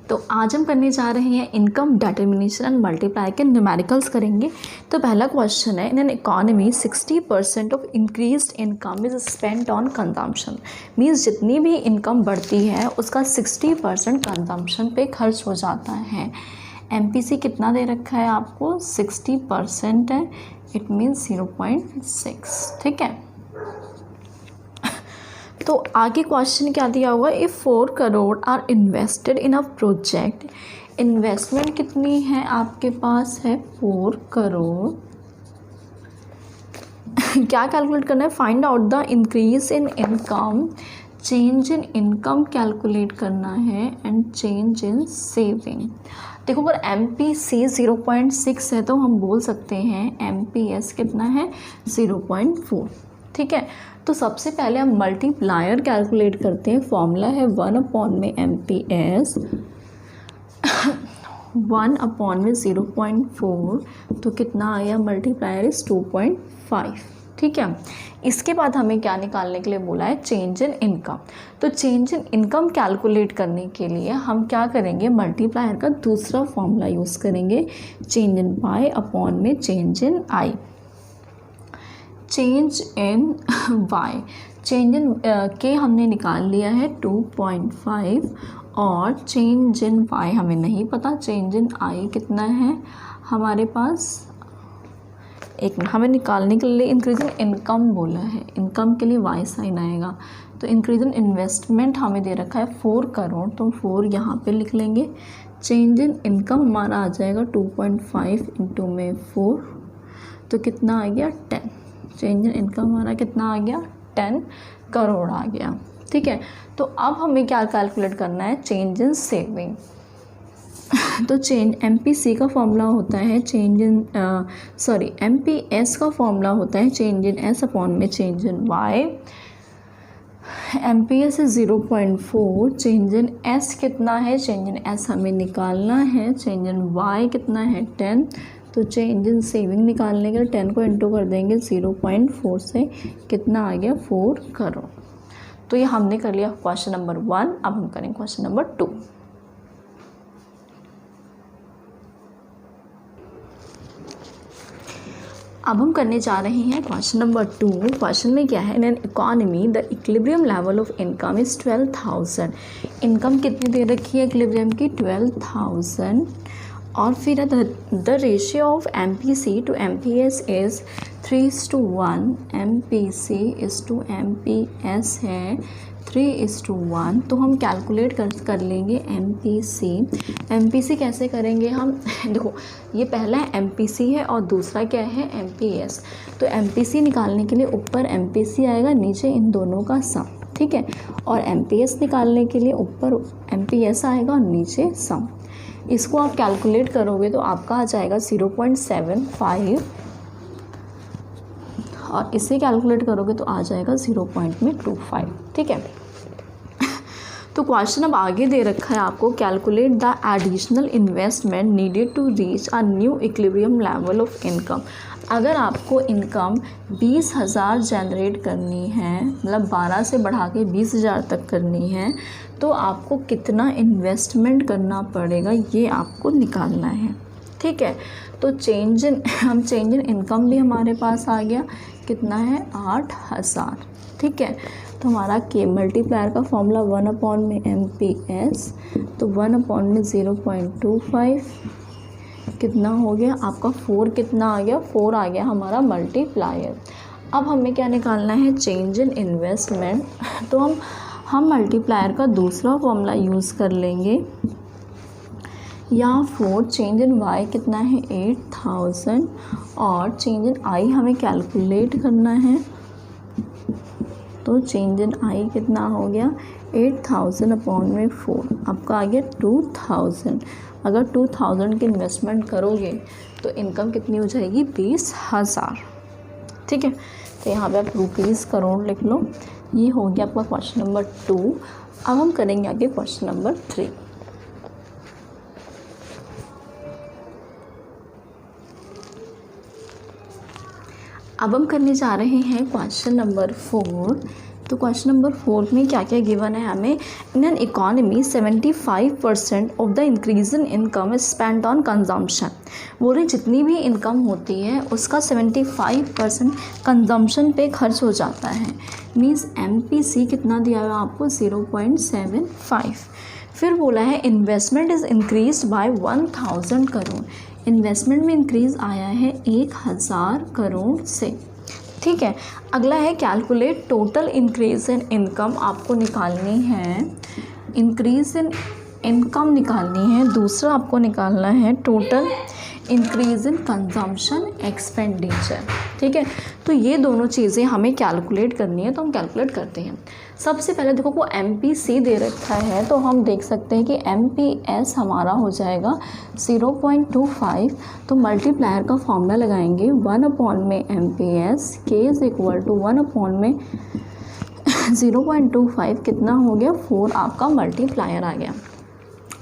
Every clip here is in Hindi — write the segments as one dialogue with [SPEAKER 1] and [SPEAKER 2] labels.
[SPEAKER 1] तो आज हम करने जा रहे हैं इनकम डिटर्मिनेशन एंड मल्टीप्लाई के न्यूमेरिकल्स करेंगे। तो पहला क्वेश्चन है, in an economy 60% of increased income is spent on consumption. Means जितनी भी इनकम बढ़ती है उसका 60% कंजम्पशन पे खर्च हो जाता है। MPC कितना दे रखा है आपको, 60% है, इट मीन्स 0.6। ठीक है, तो आगे क्वेश्चन क्या दिया हुआ है, if 4 crore are invested in a project, investment कितनी है आपके पास है 4 करोड़। क्या कैलकुलेट करना है, find out the increase in income, change in income calculate करना है एंड चेंज इन सेविंग। देखो अगर MPC 0.6 है तो हम बोल सकते हैं MPS कितना है 0.4। ठीक है, तो सबसे पहले हम मल्टीप्लायर कैलकुलेट करते हैं। फॉर्मूला है 1/MPS 1/0.4, तो कितना आया, मल्टीप्लायर इज 2.5। ठीक है, इसके बाद हमें क्या निकालने के लिए बोला है, चेंज इन इनकम। तो चेंज इन इनकम कैलकुलेट करने के लिए हम क्या करेंगे, मल्टीप्लायर का दूसरा फॉर्मूला यूज़ करेंगे, चेंज इन y अपॉन में change in i। Change in y, change इन के हमने निकाल लिया है 2.5 और चेंज इन y हमें नहीं पता, चेंज इन i कितना है हमारे पास, एक मिनट, हमें निकालने के लिए इंक्रीज इन इनकम बोला है, इनकम के लिए y साइन आएगा। तो इंक्रीज इन इन्वेस्टमेंट हमें दे रखा है 4 करोड़, तो 4 यहाँ पे लिख लेंगे। चेंज इन इनकम हमारा आ जाएगा 2.5 इंटू में 4, तो कितना आ गया 10। चेंज इन इनकम हमारा कितना आ गया 10 करोड़ आ गया। ठीक है, तो अब हमें क्या कैलकुलेट करना है, चेंज इन सेविंग। तो चेंज MPC का फॉर्मूला होता है चेंज इन MPS का फॉर्मूला होता है चेंज इन S अपॉन में चेंज इन Y। MPS है 0.4, चेंज इन S कितना है, चेंज इन S हमें निकालना है, चेंज इन Y कितना है 10। तो चेंज इन सेविंग निकालने के लिए 10 को इंटू कर देंगे 0.4 से, कितना आ गया 4 करोड़। तो ये हमने कर लिया क्वेश्चन नंबर 1। अब हम करेंगे क्वेश्चन नंबर 2। अब हम करने जा रहे हैं क्वेश्चन नंबर 2। क्वेश्चन में क्या है, in an economy the equilibrium level of income is 12,000। Income कितनी दे रखी है इक्विलिब्रियम की, 12,000। और फिर the ratio of MPC to MPS is 3:1, MPC is to MPS है 3:1। तो हम कैलकुलेट कर लेंगे MPC कैसे करेंगे हम देखो, ये पहला MPC है और दूसरा क्या है MPS। तो MPC निकालने के लिए ऊपर MPC आएगा, नीचे इन दोनों का सम। ठीक है, और MPS निकालने के लिए ऊपर MPS आएगा और नीचे सम। इसको आप कैलकुलेट करोगे तो आपका आ जाएगा 0.75 और इसे कैलकुलेट करोगे तो आ जाएगा 0.25। ठीक है, तो क्वेश्चन अब आगे दे रखा है आपको, calculate the additional investment needed to reach a new equilibrium level of income. अगर आपको इनकम 20,000 जनरेट करनी है, मतलब 12 से बढ़ा के 20,000 तक करनी है, तो आपको कितना इन्वेस्टमेंट करना पड़ेगा ये आपको निकालना है। ठीक है, तो चेंज इन इनकम भी हमारे पास आ गया, कितना है 8,000। ठीक है, तो हमारा के मल्टीप्लायर का फॉर्मूला 1/MPS, तो 1/0.25 कितना हो गया आपका 4, कितना आ गया 4 आ गया हमारा मल्टीप्लायर। अब हमें क्या निकालना है, चेंज इन इन्वेस्टमेंट। तो हम मल्टीप्लायर का दूसरा फॉर्मूला यूज़ कर लेंगे, यहाँ 4, चेंज इन Y कितना है 8,000 और चेंज इन I हमें कैलकुलेट करना है। तो चेंज इन I कितना हो गया 8,000 अपॉन में 4, आपका आ गया 2,000। अगर 2,000 की इन्वेस्टमेंट करोगे तो इनकम कितनी हो जाएगी 20,000। ठीक है, तो यहाँ पे आप रुपीज़ करोड़ लिख लो। ये हो गया आपका क्वेश्चन नंबर 2। अब हम करेंगे आगे क्वेश्चन नंबर 3। अब हम करने जा रहे हैं क्वेश्चन नंबर 4। तो क्वेश्चन नंबर 4 में क्या क्या गिवन है हमें, इन an economy 75% of the increase in income is spend on consumption. बोल रहे जितनी भी इनकम होती है उसका 75% कंजम्पशन पे खर्च हो जाता है। मीन्स MPC कितना दिया हुआ आपको 0.75। फिर बोला है investment is increase by 1000 crore. Investment में इंक्रीज़ आया है 1000 करोड़ से। ठीक है, अगला है calculate total increase in income. आपको निकालनी है इंक्रीज इन इनकम निकालनी है। दूसरा आपको निकालना है total increase in consumption expenditure. ठीक है, तो ये दोनों चीज़ें हमें कैलकुलेट करनी है, तो हम कैलकुलेट करते हैं। सबसे पहले देखो को MPC दे रखा है, तो हम देख सकते हैं कि MPS हमारा हो जाएगा 0.25। तो मल्टीप्लायर का फॉर्मूला लगाएंगे 1/में MPS K is equal to 1/में 0.25 कितना हो गया 4 आपका मल्टीप्लायर आ गया।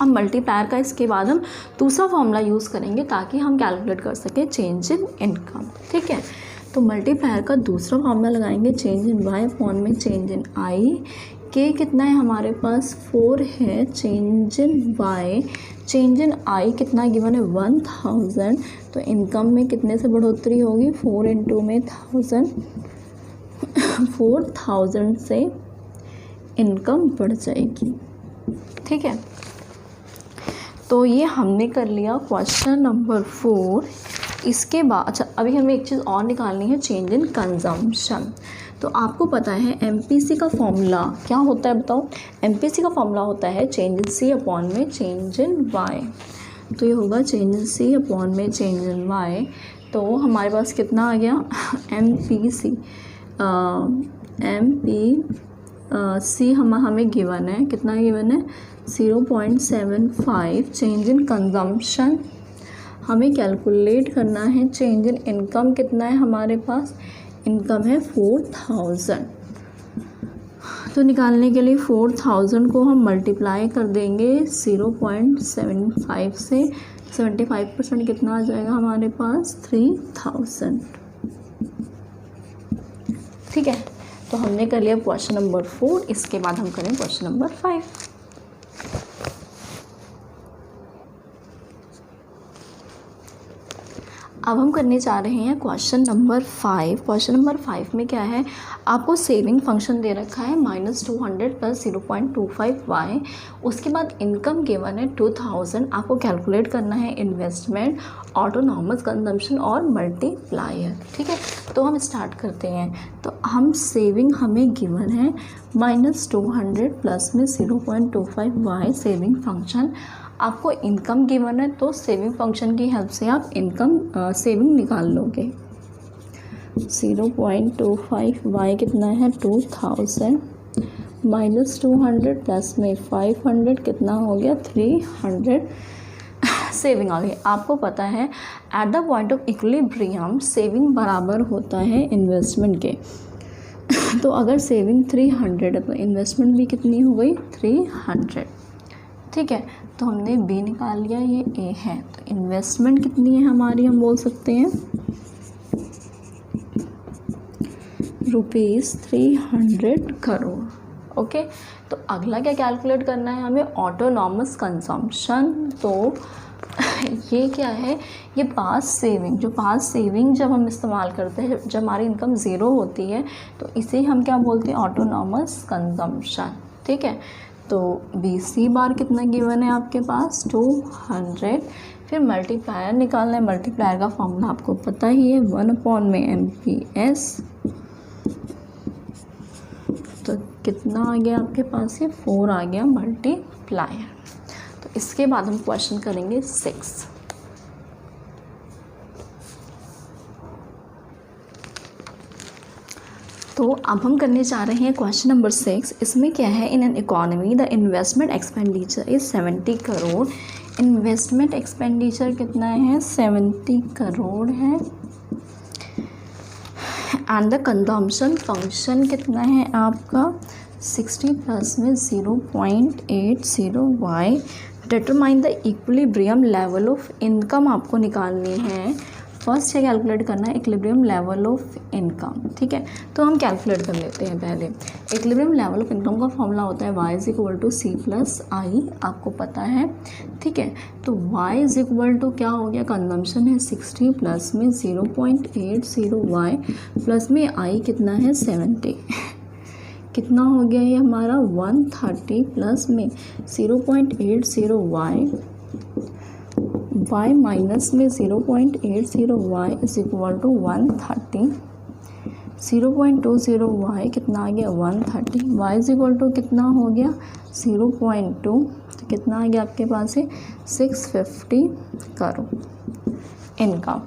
[SPEAKER 1] अब मल्टीप्लायर का इसके बाद हम दूसरा फॉर्मूला यूज़ करेंगे ताकि हम कैलकुलेट कर सकें चेंज इन इनकम। ठीक है, तो मल्टीप्लायर का दूसरा फॉर्मूला लगाएंगे चेंज इन Y/में चेंज इन I। K कितना है हमारे पास 4 है, change in Y change in I कितना गिवन है 1000। तो इनकम में कितने से बढ़ोतरी होगी 4 × में 1000, 4000 से इनकम बढ़ जाएगी। ठीक है, तो ये हमने कर लिया क्वेश्चन नंबर 4। इसके बाद अच्छा अभी हमें एक चीज़ और निकालनी है चेंज इन कंजम्पशन। तो आपको पता है MPC का फॉर्मूला क्या होता है बताओ। MPC का फॉर्मूला होता है चेंज इन C/में चेंज इन Y। तो ये होगा चेंज इन C/में चेंज इन Y। तो हमारे पास कितना आ गया MPC हमें गिवन है, कितना गिवन है 0.75। चेंज इन कंजम्पशन हमें कैलकुलेट करना है। चेंज इन इनकम कितना है हमारे पास, इनकम है 4000। तो निकालने के लिए 4000 को हम मल्टीप्लाई कर देंगे 0.75 से। 75% कितना आ जाएगा हमारे पास 3000। ठीक है, तो हमने कर लिया क्वेश्चन नंबर 4। इसके बाद हम करें क्वेश्चन नंबर 5। अब हम करने जा रहे हैं क्वेश्चन नंबर 5। क्वेश्चन नंबर 5 में क्या है, आपको सेविंग फंक्शन दे रखा है -200 + 0.25y। उसके बाद इनकम गिवन है 2000। आपको कैलकुलेट करना है इन्वेस्टमेंट, ऑटोनॉमस कंजम्पशन और मल्टीप्लायर। ठीक है, तो हम स्टार्ट करते हैं। तो हम सेविंग हमें गिवन है -200 प्लस में 0.25y सेविंग फंक्शन। आपको इनकम गिवन है तो सेविंग फंक्शन की हेल्प से आप इनकम सेविंग निकाल लोगे। 0.25y कितना है 2000 -200 प्लस में 500 कितना हो गया 300 सेविंग आ गई। आपको पता है at the point of equilibrium saving बराबर होता है इन्वेस्टमेंट के। तो अगर सेविंग 300 है तो इन्वेस्टमेंट भी कितनी हो गई 300। ठीक है, तो हमने B निकाल लिया, ये A है। तो इन्वेस्टमेंट कितनी है हमारी, हम बोल सकते हैं ₹300 करोड़। ओके, तो अगला क्या कैलकुलेट करना है हमें, ऑटोनॉमस कंजम्पशन। तो ये क्या है, ये पास्ट सेविंग, जो पास्ट सेविंग जब हम इस्तेमाल करते हैं जब हमारी इनकम ज़ीरो होती है तो इसे हम क्या बोलते हैं ऑटोनॉमस कंजम्पशन। ठीक है, तो BC बार कितना गिवन है आपके पास 200। फिर मल्टीप्लायर निकालना है। मल्टीप्लायर का फॉर्मूला आपको पता ही है 1/में MPS। तो कितना आ गया आपके पास, ये 4 आ गया मल्टीप्लायर। तो इसके बाद हम क्वेश्चन करेंगे 6। तो अब हम करने जा रहे हैं क्वेश्चन नंबर 6। इसमें क्या है, in an economy the investment expenditure is 70 crore. Investment expenditure कितना है 70 करोड़ है। एंड द कंजम्पशन फंक्शन कितना है आपका 60 प्लस में 0.80y। Determine the equilibrium level of income आपको निकालनी है फर्स्ट है कैलकुलेट करना है इक्विलिब्रियम लेवल ऑफ इनकम, ठीक है। तो हम कैलकुलेट कर लेते हैं पहले। इक्विलिब्रियम लेवल ऑफ इनकम का फॉर्मूला होता है y = c+i, आपको पता है, ठीक है। तो y = क्या हो गया, कंजम्पशन है 60 प्लस में 0.80y प्लस में i कितना है 70, कितना हो गया ये हमारा 130 प्लस में 0.80y y माइनस में 0.80y is equal to 130, 0.20y कितना आ गया 130, y इज इक्वल टू कितना हो गया 0.2, तो कितना आ गया आपके पास है 650 करोड़ इनकम।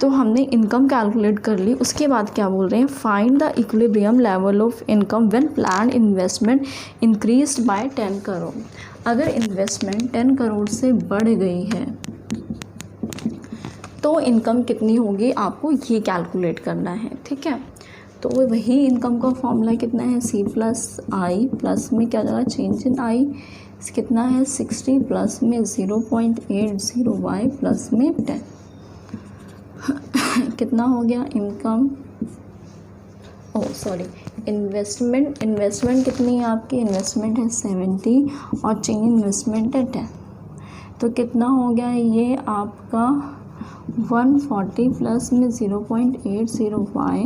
[SPEAKER 1] तो हमने इनकम कैलकुलेट कर ली। उसके बाद क्या बोल रहे हैं, find the equilibrium level of income when plan investment increased by 10 crore. अगर इन्वेस्टमेंट 10 करोड़ से बढ़ गई है तो इनकम कितनी होगी, आपको ये कैलकुलेट करना है, ठीक है। तो वही इनकम का फॉर्मूला कितना है c+i प्लस में क्या जाएगा चेंज इन i कितना है 60 प्लस में 0.80y प्लस में 10 कितना हो गया इनकम, इन्वेस्टमेंट कितनी है आपकी, इन्वेस्टमेंट है 70 और चेंज इन्वेस्टमेंट है 10, तो कितना हो गया ये आपका 140 प्लस में 0.80y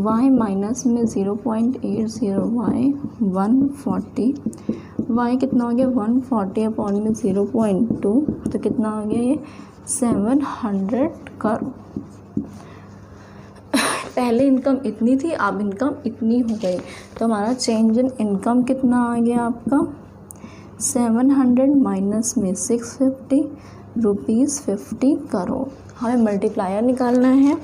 [SPEAKER 1] y माइनस में 0.80y 140 y कितना हो गया 140 अपॉन में 0.2, तो कितना हो गया ये 700 करोड़। पहले इनकम इतनी थी, अब इनकम इतनी हो गई, तो हमारा चेंज इन इनकम कितना आ गया आपका 700 माइनस में 650 रुपीज़ 50 करोड़। हमें मल्टीप्लायर निकालना है।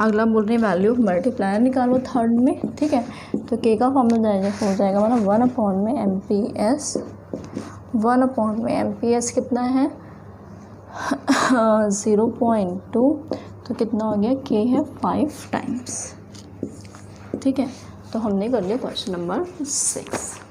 [SPEAKER 1] अगला बोल रहे हैं वैल्यू ऑफ मल्टीप्लायर निकालो थर्ड में, ठीक है। तो के का फॉर्मूला हो जाएगा मतलब 1/MPS कितना है 0.2, तो कितना हो गया के है 5 टाइम्स, ठीक है। तो हमने कर लिया क्वेश्चन नंबर 6।